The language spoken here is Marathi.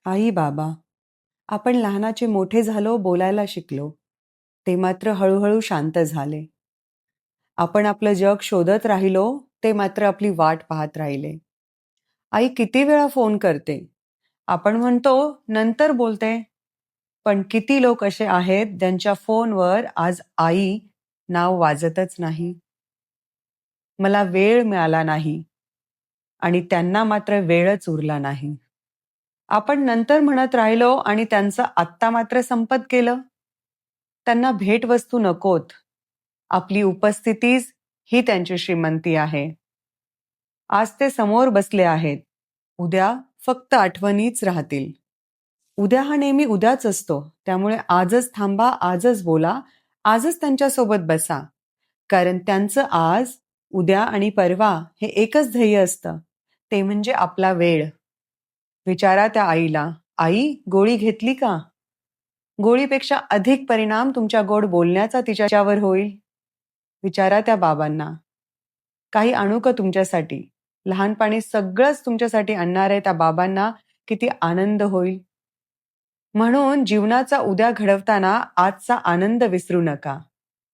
आई बाबा, आपण लहानाचे मोठे झालो, बोलायला शिकलो. ते मात्र हळूहळू शांत झाले. आपण आपलं जग शोधत राहिलो, ते मात्र आपली वाट पाहत राहिले. आई किती वेळा फोन करते. आपण म्हणतो नंतर बोलते. पण किती लोक असे आहेत ज्यांच्या फोनवर आज आई नाव वाजतच नाही. मला वेळ मिळाला नाही आणि त्यांना मात्र वेळच उरला नाही. आपण नंतर म्हणत राहिलो आणि त्यांचं आत्ता मात्र संपत गेलं. त्यांना भेटवस्तू नकोत. आपली उपस्थितीच ही त्यांची श्रीमंती आहे. आज ते समोर बसले आहेत. उद्या फक्त आठवणीच राहतील. उद्या हा नेहमी उद्याच असतो. त्यामुळे आजच थांबा, आजच बोला, आजच त्यांच्यासोबत बसा. कारण त्यांचं आज, उद्या आणि परवा हे एकच ध्येय असतं. ते म्हणजे आपला वेळ. विचारा त्या आईला, आई गोळी घेतली का? गोळीपेक्षा अधिक परिणाम तुमच्या गोड बोलण्याचा तिच्यावर होईल. विचारा त्या बाबांना, काही आणू का तुमच्यासाठी? लहानपणी सगळंच तुमच्यासाठी आणणाऱ्या त्या बाबांना किती आनंद होईल. म्हणून जीवनाचा उद्या घडवताना आजचा आनंद विसरू नका.